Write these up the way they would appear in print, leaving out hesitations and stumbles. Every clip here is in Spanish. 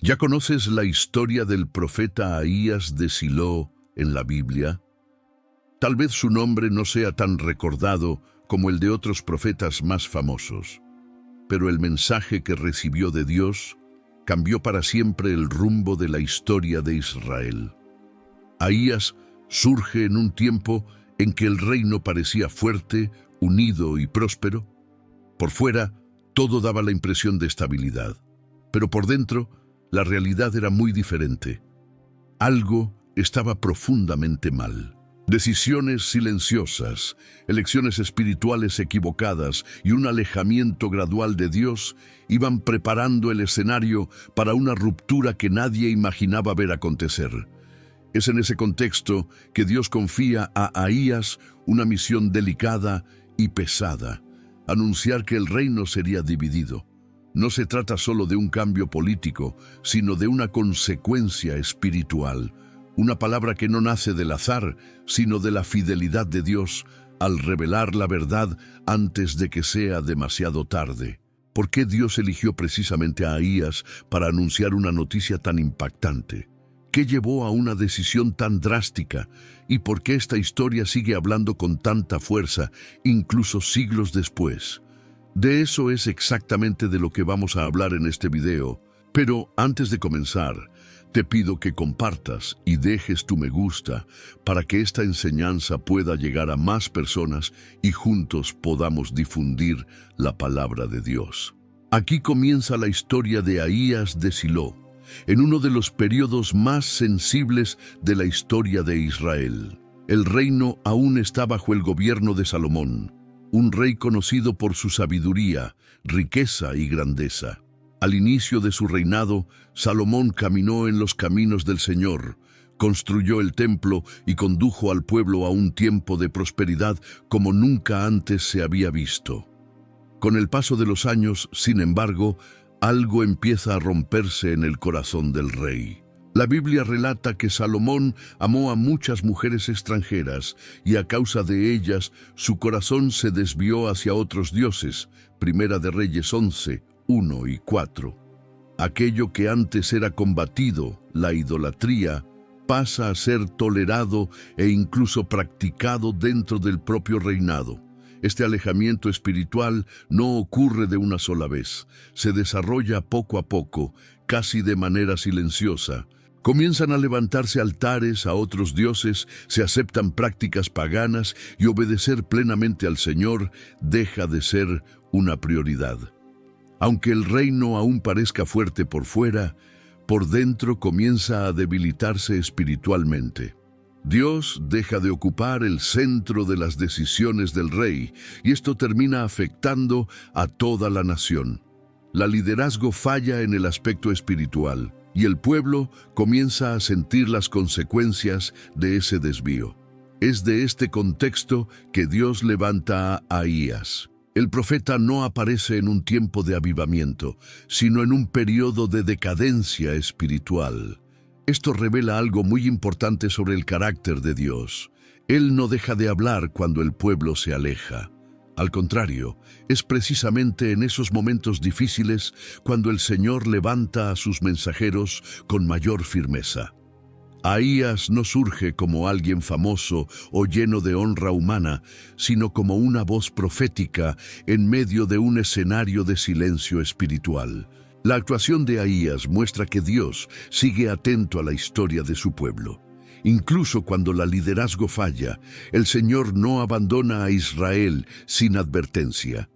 ¿Ya conoces la historia del profeta Ahías de Silo en la Biblia? Tal vez su nombre no sea tan recordado como el de otros profetas más famosos, pero el mensaje que recibió de Dios cambió para siempre el rumbo de la historia de Israel. Ahías surge en un tiempo en que el reino parecía fuerte, unido y próspero. Por fuera, todo daba la impresión de estabilidad, pero por dentro, la realidad era muy diferente. Algo estaba profundamente mal. Decisiones silenciosas, elecciones espirituales equivocadas y un alejamiento gradual de Dios iban preparando el escenario para una ruptura que nadie imaginaba ver acontecer. Es en ese contexto que Dios confía a Ahías una misión delicada y pesada: anunciar que el reino sería dividido. No se trata solo de un cambio político, sino de una consecuencia espiritual. Una palabra que no nace del azar, sino de la fidelidad de Dios al revelar la verdad antes de que sea demasiado tarde. ¿Por qué Dios eligió precisamente a Ahías para anunciar una noticia tan impactante? ¿Qué llevó a una decisión tan drástica? ¿Y por qué esta historia sigue hablando con tanta fuerza, incluso siglos después? De eso es exactamente de lo que vamos a hablar en este video. Pero antes de comenzar, te pido que compartas y dejes tu me gusta para que esta enseñanza pueda llegar a más personas y juntos podamos difundir la palabra de Dios. Aquí comienza la historia de Ahías de Silo, en uno de los periodos más sensibles de la historia de Israel. El reino aún está bajo el gobierno de Salomón, un rey conocido por su sabiduría, riqueza y grandeza. Al inicio de su reinado, Salomón caminó en los caminos del Señor, construyó el templo y condujo al pueblo a un tiempo de prosperidad como nunca antes se había visto. Con el paso de los años, sin embargo, algo empieza a romperse en el corazón del rey. La Biblia relata que Salomón amó a muchas mujeres extranjeras y a causa de ellas su corazón se desvió hacia otros dioses. Primera de Reyes 11, 1 y 4. Aquello que antes era combatido, la idolatría, pasa a ser tolerado e incluso practicado dentro del propio reinado. Este alejamiento espiritual no ocurre de una sola vez, se desarrolla poco a poco, casi de manera silenciosa. Comienzan a levantarse altares a otros dioses, se aceptan prácticas paganas y obedecer plenamente al Señor deja de ser una prioridad. Aunque el reino aún parezca fuerte por fuera, por dentro comienza a debilitarse espiritualmente. Dios deja de ocupar el centro de las decisiones del rey y esto termina afectando a toda la nación. La liderazgo falla en el aspecto espiritual y el pueblo comienza a sentir las consecuencias de ese desvío. Es de este contexto que Dios levanta a Ahías. El profeta no aparece en un tiempo de avivamiento, sino en un periodo de decadencia espiritual. Esto revela algo muy importante sobre el carácter de Dios. Él no deja de hablar cuando el pueblo se aleja. Al contrario, es precisamente en esos momentos difíciles cuando el Señor levanta a sus mensajeros con mayor firmeza. Ahías no surge como alguien famoso o lleno de honra humana, sino como una voz profética en medio de un escenario de silencio espiritual. La actuación de Ahías muestra que Dios sigue atento a la historia de su pueblo. Incluso cuando el liderazgo falla, el Señor no abandona a Israel sin advertencia.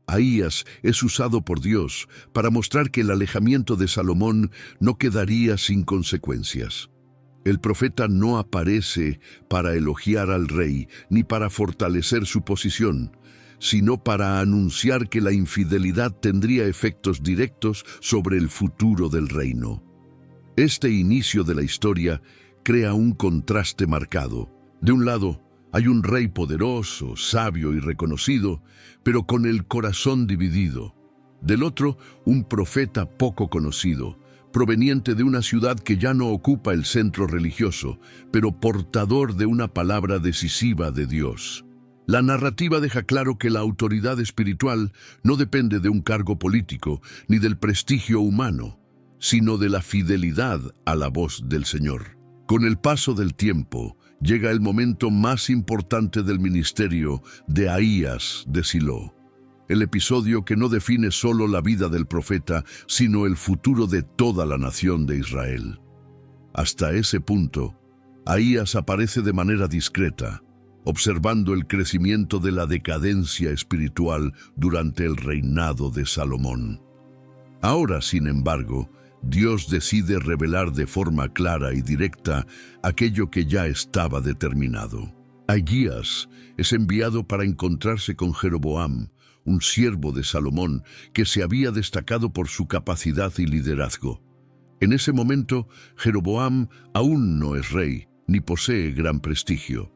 Ahías es usado por Dios para mostrar que el alejamiento de Salomón no quedaría sin consecuencias. El profeta no aparece para elogiar al rey ni para fortalecer su posición, sino para anunciar que la infidelidad tendría efectos directos sobre el futuro del reino. Este inicio de la historia crea un contraste marcado. De un lado, hay un rey poderoso, sabio y reconocido, pero con el corazón dividido. Del otro, un profeta poco conocido, proveniente de una ciudad que ya no ocupa el centro religioso, pero portador de una palabra decisiva de Dios. La narrativa deja claro que la autoridad espiritual no depende de un cargo político ni del prestigio humano. sino de la fidelidad a la voz del Señor. Con el paso del tiempo, llega el momento más importante del ministerio de Ahías de Silo, el episodio que no define solo la vida del profeta, sino el futuro de toda la nación de Israel. Hasta ese punto, Ahías aparece de manera discreta, observando el crecimiento de la decadencia espiritual durante el reinado de Salomón. Ahora, sin embargo, Dios decide revelar de forma clara y directa aquello que ya estaba determinado. Ahías es enviado para encontrarse con Jeroboam, un siervo de Salomón que se había destacado por su capacidad y liderazgo. En ese momento, Jeroboam aún no es rey, ni posee gran prestigio.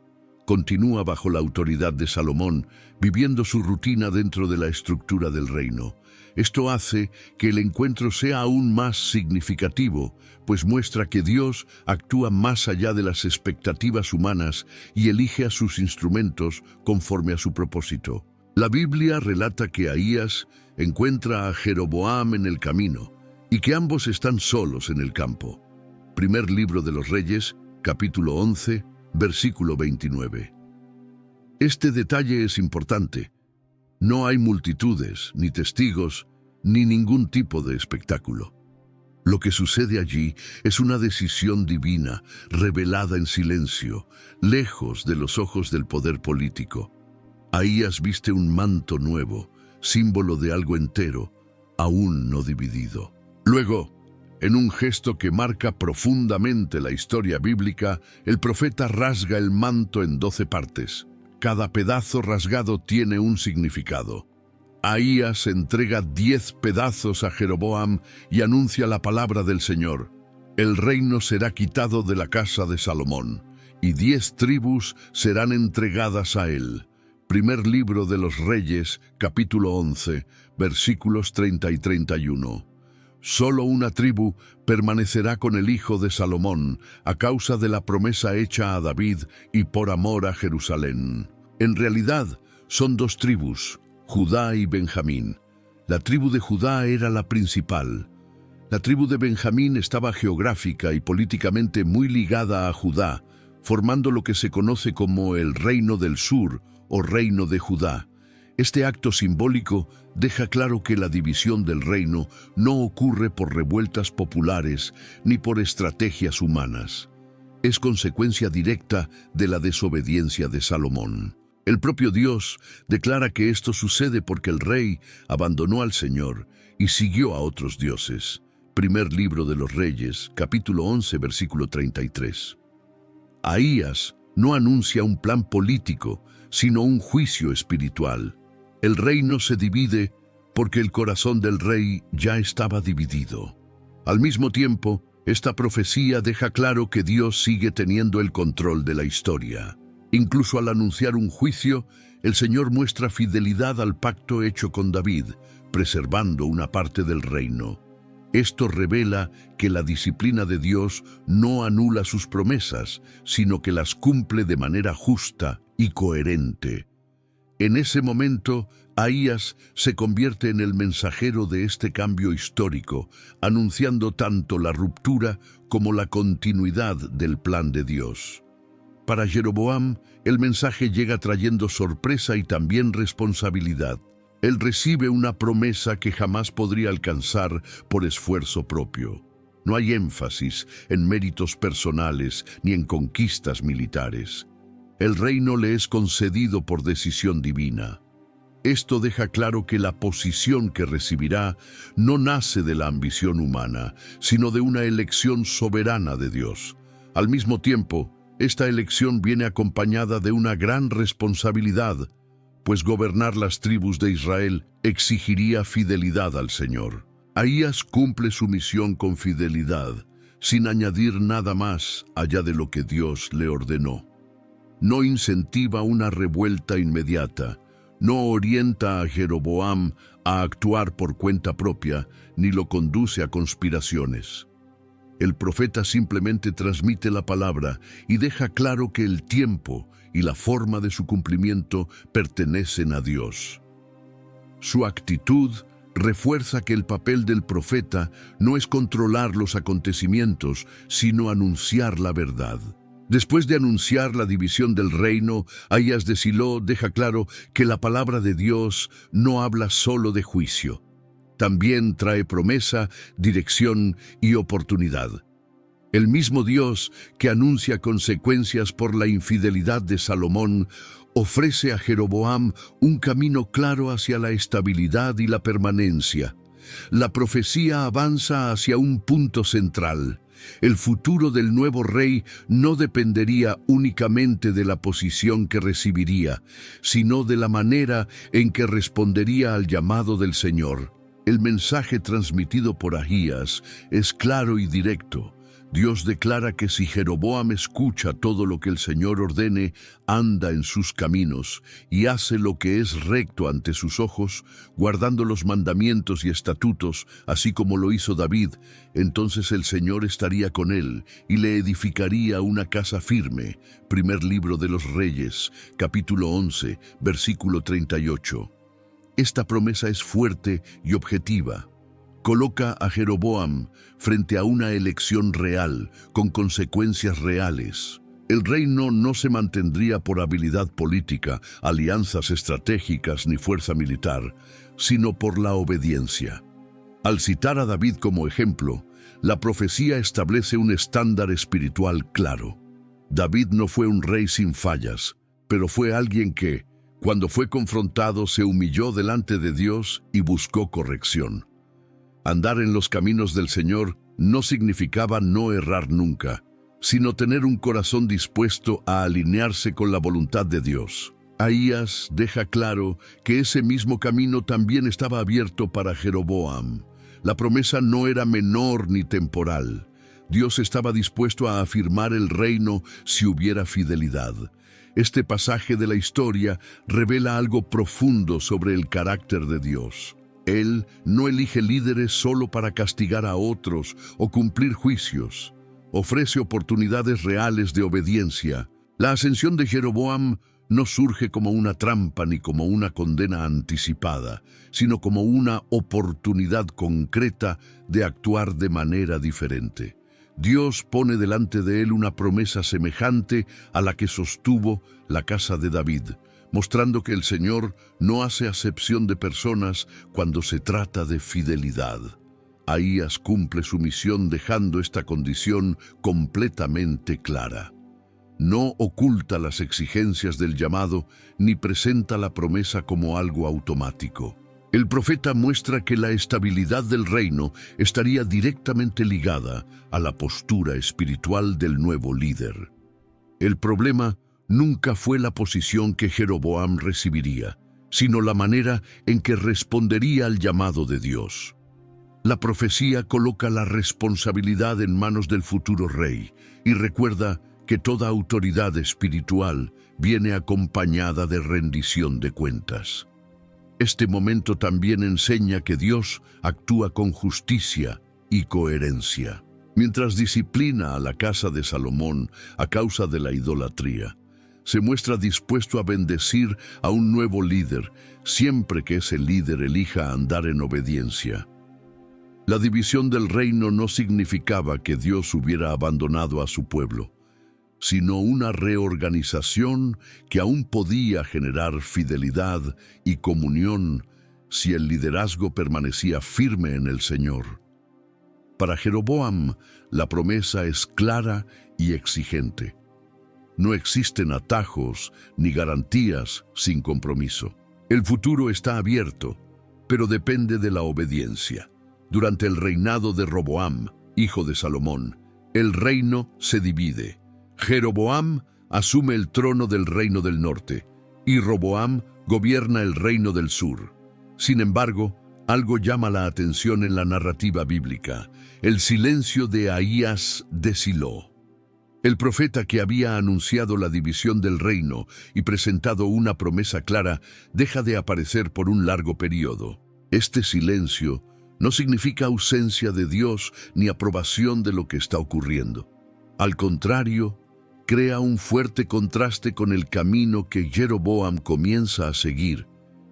Continúa bajo la autoridad de Salomón, viviendo su rutina dentro de la estructura del reino. Esto hace que el encuentro sea aún más significativo, pues muestra que Dios actúa más allá de las expectativas humanas y elige a sus instrumentos conforme a su propósito. La Biblia relata que Ahías encuentra a Jeroboam en el camino y que ambos están solos en el campo. Primer libro de los Reyes, capítulo 11, versículo 29. Este detalle es importante. No hay multitudes, ni testigos, ni ningún tipo de espectáculo. Lo que sucede allí es una decisión divina, revelada en silencio, lejos de los ojos del poder político. Ahías viste un manto nuevo, símbolo de algo entero, aún no dividido. Luego, en un gesto que marca profundamente la historia bíblica, el profeta rasga el manto en 12 partes. Cada pedazo rasgado tiene un significado. Ahías entrega 10 pedazos a Jeroboam y anuncia la palabra del Señor. El reino será quitado de la casa de Salomón, y 10 tribus serán entregadas a él. Primer libro de los Reyes, capítulo 11, versículos 30 y 31. Solo una tribu permanecerá con el hijo de Salomón a causa de la promesa hecha a David y por amor a Jerusalén. En realidad, son 2 tribus, Judá y Benjamín. La tribu de Judá era la principal. La tribu de Benjamín estaba geográfica y políticamente muy ligada a Judá, formando lo que se conoce como el Reino del Sur o Reino de Judá. Este acto simbólico deja claro que la división del reino no ocurre por revueltas populares ni por estrategias humanas. Es consecuencia directa de la desobediencia de Salomón. El propio Dios declara que esto sucede porque el rey abandonó al Señor y siguió a otros dioses. Primer libro de los Reyes, capítulo 11, versículo 33. Ahías no anuncia un plan político, sino un juicio espiritual. El reino se divide porque el corazón del rey ya estaba dividido. Al mismo tiempo, esta profecía deja claro que Dios sigue teniendo el control de la historia. Incluso al anunciar un juicio, el Señor muestra fidelidad al pacto hecho con David, preservando una parte del reino. Esto revela que la disciplina de Dios no anula sus promesas, sino que las cumple de manera justa y coherente. En ese momento, Ahías se convierte en el mensajero de este cambio histórico, anunciando tanto la ruptura como la continuidad del plan de Dios. Para Jeroboam, el mensaje llega trayendo sorpresa y también responsabilidad. Él recibe una promesa que jamás podría alcanzar por esfuerzo propio. No hay énfasis en méritos personales ni en conquistas militares. El reino le es concedido por decisión divina. Esto deja claro que la posición que recibirá no nace de la ambición humana, sino de una elección soberana de Dios. Al mismo tiempo, esta elección viene acompañada de una gran responsabilidad, pues gobernar las tribus de Israel exigiría fidelidad al Señor. Ahías cumple su misión con fidelidad, sin añadir nada más allá de lo que Dios le ordenó. No incentiva una revuelta inmediata, no orienta a Jeroboam a actuar por cuenta propia, ni lo conduce a conspiraciones. El profeta simplemente transmite la palabra y deja claro que el tiempo y la forma de su cumplimiento pertenecen a Dios. Su actitud refuerza que el papel del profeta no es controlar los acontecimientos, sino anunciar la verdad. Después de anunciar la división del reino, Ahías de Silo deja claro que la palabra de Dios no habla solo de juicio. También trae promesa, dirección y oportunidad. El mismo Dios que anuncia consecuencias por la infidelidad de Salomón ofrece a Jeroboam un camino claro hacia la estabilidad y la permanencia. La profecía avanza hacia un punto central. El futuro del nuevo rey no dependería únicamente de la posición que recibiría, sino de la manera en que respondería al llamado del Señor. El mensaje transmitido por Ahías es claro y directo. Dios declara que si Jeroboam escucha todo lo que el Señor ordene, anda en sus caminos y hace lo que es recto ante sus ojos, guardando los mandamientos y estatutos, así como lo hizo David, entonces el Señor estaría con él y le edificaría una casa firme. Primer libro de los Reyes, capítulo 11, versículo 38. Esta promesa es fuerte y objetiva. Coloca a Jeroboam frente a una elección real, con consecuencias reales. El reino no se mantendría por habilidad política, alianzas estratégicas ni fuerza militar, sino por la obediencia. Al citar a David como ejemplo, la profecía establece un estándar espiritual claro. David no fue un rey sin fallas, pero fue alguien que, cuando fue confrontado, se humilló delante de Dios y buscó corrección. Andar en los caminos del Señor no significaba no errar nunca, sino tener un corazón dispuesto a alinearse con la voluntad de Dios. Ahías deja claro que ese mismo camino también estaba abierto para Jeroboam. La promesa no era menor ni temporal. Dios estaba dispuesto a afirmar el reino si hubiera fidelidad. Este pasaje de la historia revela algo profundo sobre el carácter de Dios. Él no elige líderes solo para castigar a otros o cumplir juicios. Ofrece oportunidades reales de obediencia. La ascensión de Jeroboam no surge como una trampa ni como una condena anticipada, sino como una oportunidad concreta de actuar de manera diferente. Dios pone delante de él una promesa semejante a la que sostuvo la casa de David, mostrando que el Señor no hace acepción de personas cuando se trata de fidelidad. Ahías cumple su misión dejando esta condición completamente clara. No oculta las exigencias del llamado ni presenta la promesa como algo automático. El profeta muestra que la estabilidad del reino estaría directamente ligada a la postura espiritual del nuevo líder. El problema nunca fue la posición que Jeroboam recibiría, sino la manera en que respondería al llamado de Dios. La profecía coloca la responsabilidad en manos del futuro rey y recuerda que toda autoridad espiritual viene acompañada de rendición de cuentas. Este momento también enseña que Dios actúa con justicia y coherencia. Mientras disciplina a la casa de Salomón a causa de la idolatría, se muestra dispuesto a bendecir a un nuevo líder, siempre que ese líder elija andar en obediencia. La división del reino no significaba que Dios hubiera abandonado a su pueblo, sino una reorganización que aún podía generar fidelidad y comunión si el liderazgo permanecía firme en el Señor. Para Jeroboam, la promesa es clara y exigente. No existen atajos ni garantías sin compromiso. El futuro está abierto, pero depende de la obediencia. Durante el reinado de Roboam, hijo de Salomón, el reino se divide. Jeroboam asume el trono del reino del norte y Roboam gobierna el reino del sur. Sin embargo, algo llama la atención en la narrativa bíblica: el silencio de Ahías de Silo. El profeta que había anunciado la división del reino y presentado una promesa clara deja de aparecer por un largo periodo. Este silencio no significa ausencia de Dios ni aprobación de lo que está ocurriendo. Al contrario, crea un fuerte contraste con el camino que Jeroboam comienza a seguir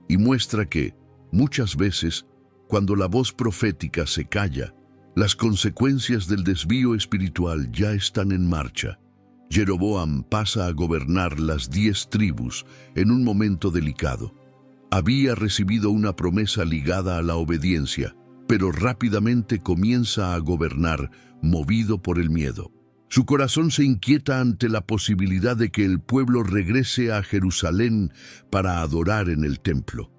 y muestra que, muchas veces, cuando la voz profética se calla, las consecuencias del desvío espiritual ya están en marcha. Jeroboam pasa a gobernar las 10 tribus en un momento delicado. Había recibido una promesa ligada a la obediencia, pero rápidamente comienza a gobernar movido por el miedo. Su corazón se inquieta ante la posibilidad de que el pueblo regrese a Jerusalén para adorar en el templo.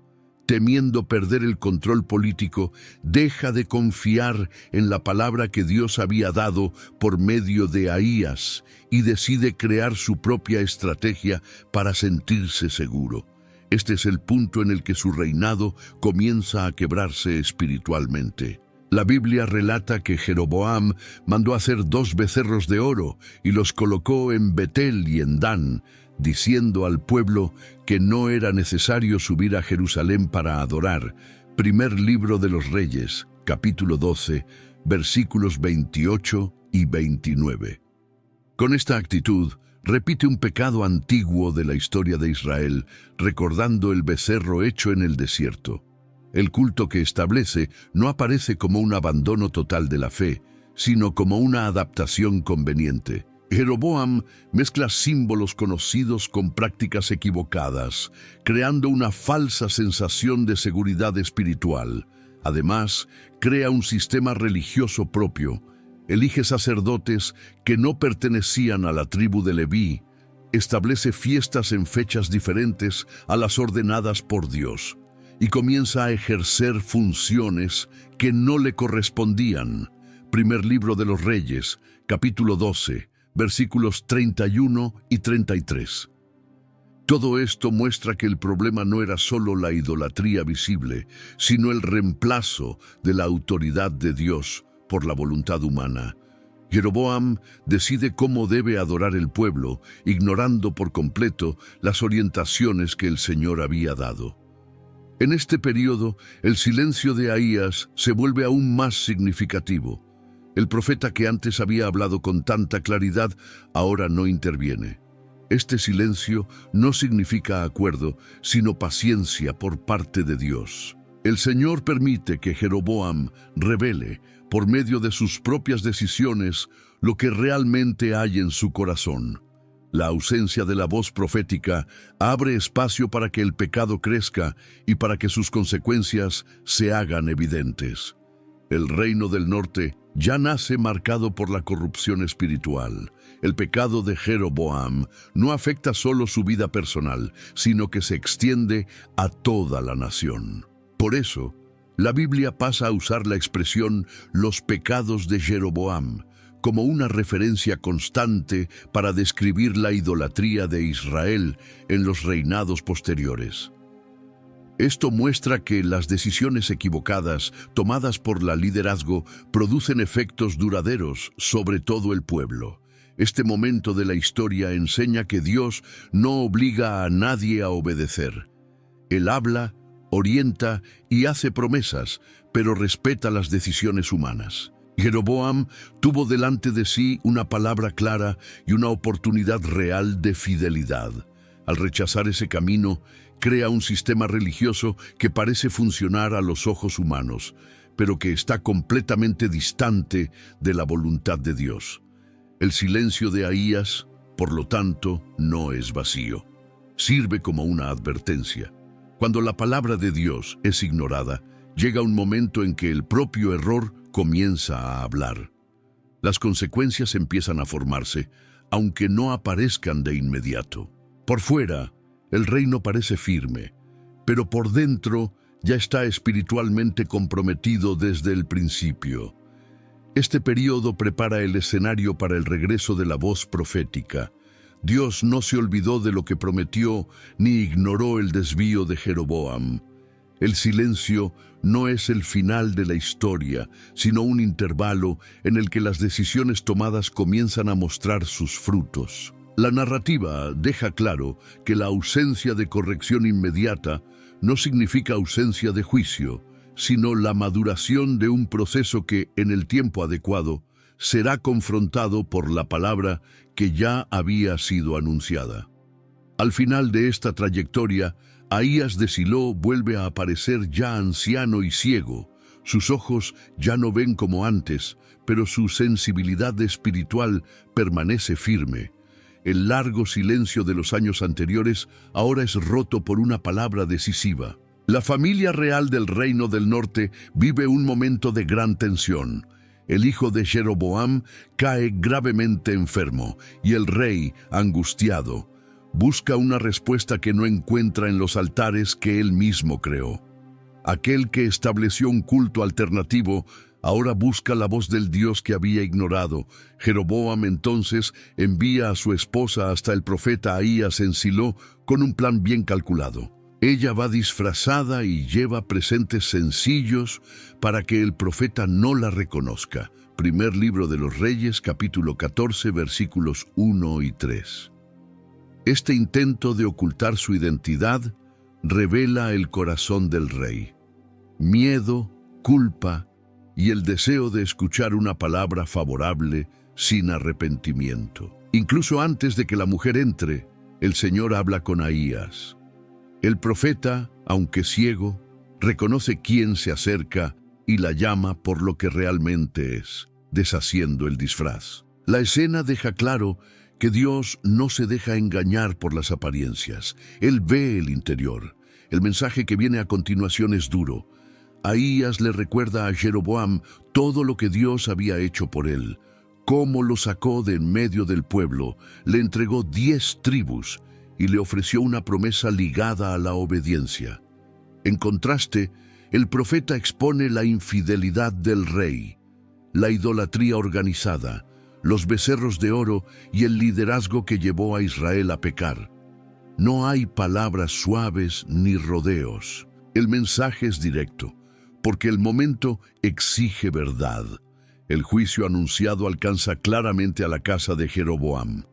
Temiendo perder el control político, deja de confiar en la palabra que Dios había dado por medio de Ahías y decide crear su propia estrategia para sentirse seguro. Este es el punto en el que su reinado comienza a quebrarse espiritualmente. La Biblia relata que Jeroboam mandó hacer 2 becerros de oro y los colocó en Betel y en Dan, diciendo al pueblo que no era necesario subir a Jerusalén para adorar. Primer libro de los Reyes, capítulo 12, versículos 28 y 29. Con esta actitud, repite un pecado antiguo de la historia de Israel, recordando el becerro hecho en el desierto. El culto que establece no aparece como un abandono total de la fe, sino como una adaptación conveniente. Jeroboam mezcla símbolos conocidos con prácticas equivocadas, creando una falsa sensación de seguridad espiritual. Además, crea un sistema religioso propio, elige sacerdotes que no pertenecían a la tribu de Leví, establece fiestas en fechas diferentes a las ordenadas por Dios, y comienza a ejercer funciones que no le correspondían. Primer libro de los Reyes, capítulo 12, versículos 31 y 33. Todo esto muestra que el problema no era solo la idolatría visible, sino el reemplazo de la autoridad de Dios por la voluntad humana. Jeroboam decide cómo debe adorar el pueblo, ignorando por completo las orientaciones que el Señor había dado. En este periodo, el silencio de Ahías se vuelve aún más significativo. El profeta que antes había hablado con tanta claridad, ahora no interviene. Este silencio no significa acuerdo, sino paciencia por parte de Dios. El Señor permite que Jeroboam revele, por medio de sus propias decisiones, lo que realmente hay en su corazón. La ausencia de la voz profética abre espacio para que el pecado crezca y para que sus consecuencias se hagan evidentes. El reino del norte ya nace marcado por la corrupción espiritual. El pecado de Jeroboam no afecta solo su vida personal, sino que se extiende a toda la nación. Por eso, la Biblia pasa a usar la expresión «los pecados de Jeroboam» como una referencia constante para describir la idolatría de Israel en los reinados posteriores. Esto muestra que las decisiones equivocadas tomadas por la liderazgo producen efectos duraderos sobre todo el pueblo. Este momento de la historia enseña que Dios no obliga a nadie a obedecer. Él habla, orienta y hace promesas, pero respeta las decisiones humanas. Jeroboam tuvo delante de sí una palabra clara y una oportunidad real de fidelidad. Al rechazar ese camino, crea un sistema religioso que parece funcionar a los ojos humanos, pero que está completamente distante de la voluntad de Dios. El silencio de Ahías, por lo tanto, no es vacío. Sirve como una advertencia. Cuando la palabra de Dios es ignorada, llega un momento en que el propio error comienza a hablar. Las consecuencias empiezan a formarse, aunque no aparezcan de inmediato. Por fuera, el reino parece firme, pero por dentro ya está espiritualmente comprometido desde el principio. Este periodo prepara el escenario para el regreso de la voz profética. Dios no se olvidó de lo que prometió ni ignoró el desvío de Jeroboam. El silencio no es el final de la historia, sino un intervalo en el que las decisiones tomadas comienzan a mostrar sus frutos. La narrativa deja claro que la ausencia de corrección inmediata no significa ausencia de juicio, sino la maduración de un proceso que, en el tiempo adecuado, será confrontado por la palabra que ya había sido anunciada. Al final de esta trayectoria, Ahías de Silo vuelve a aparecer ya anciano y ciego, Sus ojos ya no ven como antes, pero su sensibilidad espiritual permanece firme. El largo silencio de los años anteriores ahora es roto por una palabra decisiva. La familia real del Reino del Norte vive un momento de gran tensión. El hijo de Jeroboam cae gravemente enfermo y el rey, angustiado, busca una respuesta que no encuentra en los altares que él mismo creó. Aquel que estableció un culto alternativo ahora busca la voz del Dios que había ignorado. Jeroboam entonces envía a su esposa hasta el profeta Ahías en Silo con un plan bien calculado. Ella va disfrazada y lleva presentes sencillos para que el profeta no la reconozca. Primer libro de los Reyes, capítulo 14, versículos 1 y 3. Este intento de ocultar su identidad revela el corazón del rey. Miedo, culpa y el deseo de escuchar una palabra favorable sin arrepentimiento. Incluso antes de que la mujer entre, el Señor habla con Ahías. El profeta, aunque ciego, reconoce quién se acerca y la llama por lo que realmente es, deshaciendo el disfraz. La escena deja claro que Dios no se deja engañar por las apariencias. Él ve el interior. El mensaje que viene a continuación es duro. Ahías le recuerda a Jeroboam todo lo que Dios había hecho por él, cómo lo sacó de en medio del pueblo, le entregó 10 tribus y le ofreció una promesa ligada a la obediencia. En contraste, el profeta expone la infidelidad del rey, la idolatría organizada, los becerros de oro y el liderazgo que llevó a Israel a pecar. No hay palabras suaves ni rodeos. El mensaje es directo, porque el momento exige verdad. El juicio anunciado alcanza claramente a la casa de Jeroboam.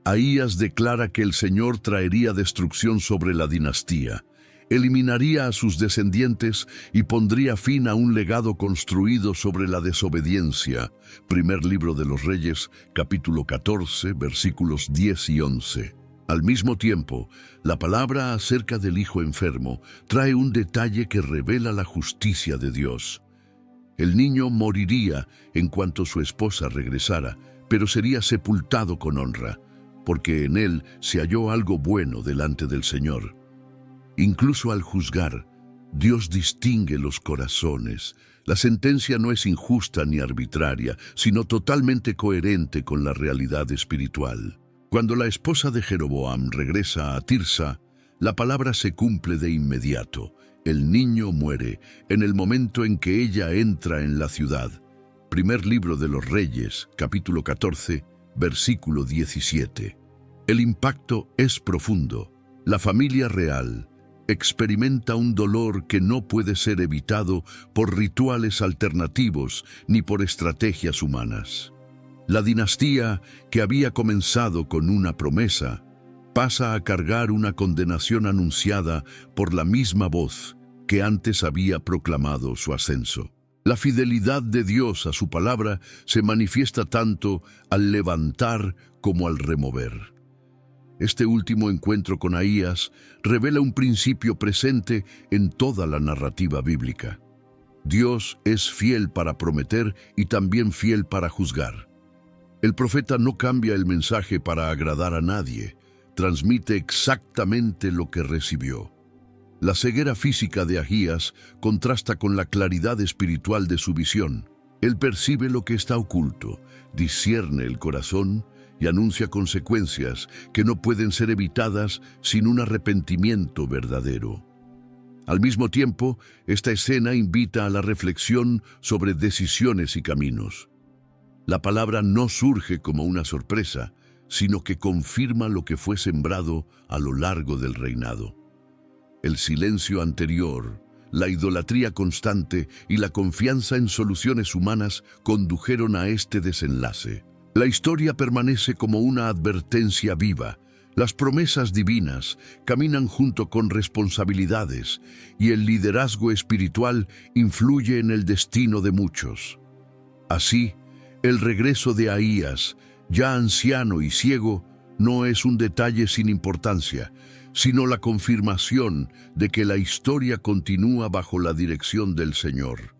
Ahías declara que el Señor traería destrucción sobre la dinastía, eliminaría a sus descendientes y pondría fin a un legado construido sobre la desobediencia. Primer libro de los Reyes, capítulo 14, versículos 10 y 11. Al mismo tiempo, la palabra acerca del hijo enfermo trae un detalle que revela la justicia de Dios. El niño moriría en cuanto su esposa regresara, pero sería sepultado con honra, porque en él se halló algo bueno delante del Señor. Incluso al juzgar, Dios distingue los corazones. La sentencia no es injusta ni arbitraria, sino totalmente coherente con la realidad espiritual. Cuando la esposa de Jeroboam regresa a Tirsa, la palabra se cumple de inmediato. El niño muere en el momento en que ella entra en la ciudad. Primer libro de los Reyes, capítulo 14, versículo 17. El impacto es profundo. La familia real experimenta un dolor que no puede ser evitado por rituales alternativos ni por estrategias humanas. La dinastía, que había comenzado con una promesa, pasa a cargar una condenación anunciada por la misma voz que antes había proclamado su ascenso. La fidelidad de Dios a su palabra se manifiesta tanto al levantar como al remover. Este último encuentro con Ahías revela un principio presente en toda la narrativa bíblica. Dios es fiel para prometer y también fiel para juzgar. El profeta no cambia el mensaje para agradar a nadie, transmite exactamente lo que recibió. La ceguera física de Ahías contrasta con la claridad espiritual de su visión. Él percibe lo que está oculto, discierne el corazón y anuncia consecuencias que no pueden ser evitadas sin un arrepentimiento verdadero. Al mismo tiempo, esta escena invita a la reflexión sobre decisiones y caminos. La palabra no surge como una sorpresa, sino que confirma lo que fue sembrado a lo largo del reinado. El silencio anterior, la idolatría constante y la confianza en soluciones humanas condujeron a este desenlace. La historia permanece como una advertencia viva. Las promesas divinas caminan junto con responsabilidades y el liderazgo espiritual influye en el destino de muchos. Así, el regreso de Ahías, ya anciano y ciego, no es un detalle sin importancia, sino la confirmación de que la historia continúa bajo la dirección del Señor.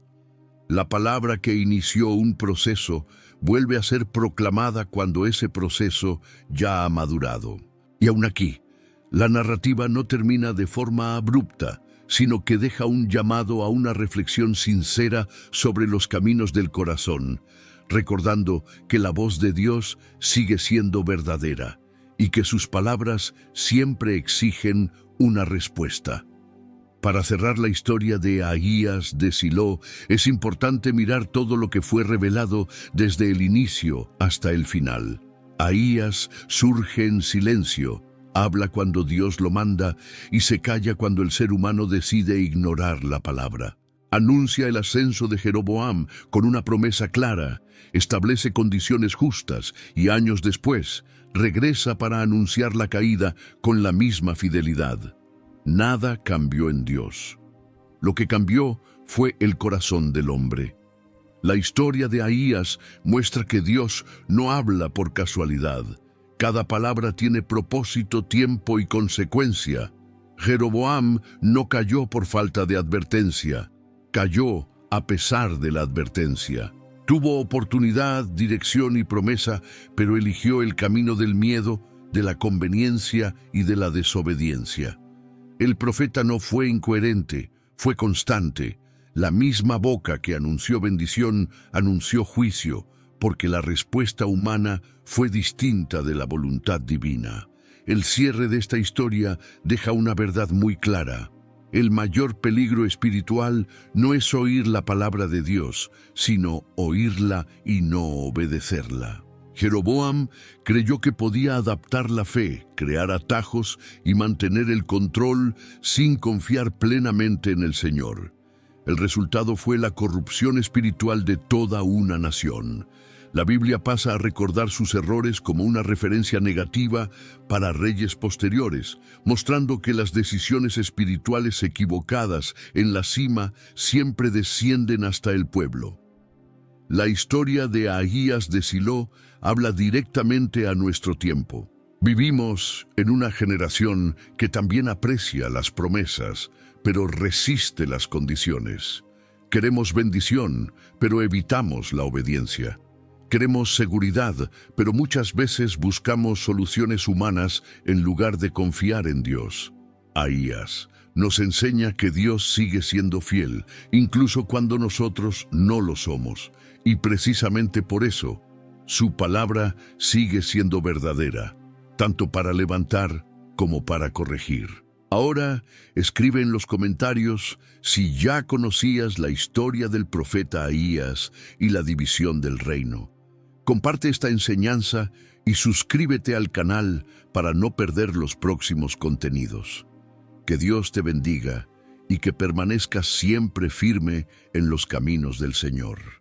La palabra que inició un proceso vuelve a ser proclamada cuando ese proceso ya ha madurado. Y aún aquí, la narrativa no termina de forma abrupta, sino que deja un llamado a una reflexión sincera sobre los caminos del corazón, recordando que la voz de Dios sigue siendo verdadera y que sus palabras siempre exigen una respuesta. Para cerrar la historia de Ahías de Silo, es importante mirar todo lo que fue revelado desde el inicio hasta el final. Ahías surge en silencio, habla cuando Dios lo manda y se calla cuando el ser humano decide ignorar la palabra. Anuncia el ascenso de Jeroboam con una promesa clara, establece condiciones justas y años después regresa para anunciar la caída con la misma fidelidad. Nada cambió en Dios. Lo que cambió fue el corazón del hombre. La historia de Ahías muestra que Dios no habla por casualidad. Cada palabra tiene propósito, tiempo y consecuencia. Jeroboam no cayó por falta de advertencia, cayó a pesar de la advertencia. Tuvo oportunidad, dirección y promesa, pero eligió el camino del miedo, de la conveniencia y de la desobediencia. El profeta no fue incoherente, fue constante. La misma boca que anunció bendición, anunció juicio, porque la respuesta humana fue distinta de la voluntad divina. El cierre de esta historia deja una verdad muy clara. El mayor peligro espiritual no es oír la palabra de Dios, sino oírla y no obedecerla. Jeroboam creyó que podía adaptar la fe, crear atajos y mantener el control sin confiar plenamente en el Señor. El resultado fue la corrupción espiritual de toda una nación. La Biblia pasa a recordar sus errores como una referencia negativa para reyes posteriores, mostrando que las decisiones espirituales equivocadas en la cima siempre descienden hasta el pueblo. La historia de Ahías de Silo habla directamente a nuestro tiempo. Vivimos en una generación que también aprecia las promesas, pero resiste las condiciones. Queremos bendición, pero evitamos la obediencia. Queremos seguridad, pero muchas veces buscamos soluciones humanas en lugar de confiar en Dios. Ahías nos enseña que Dios sigue siendo fiel, incluso cuando nosotros no lo somos. Y precisamente por eso, su palabra sigue siendo verdadera, tanto para levantar como para corregir. Ahora, escribe en los comentarios si ya conocías la historia del profeta Ahías y la división del reino. Comparte esta enseñanza y suscríbete al canal para no perder los próximos contenidos. Que Dios te bendiga y que permanezcas siempre firme en los caminos del Señor.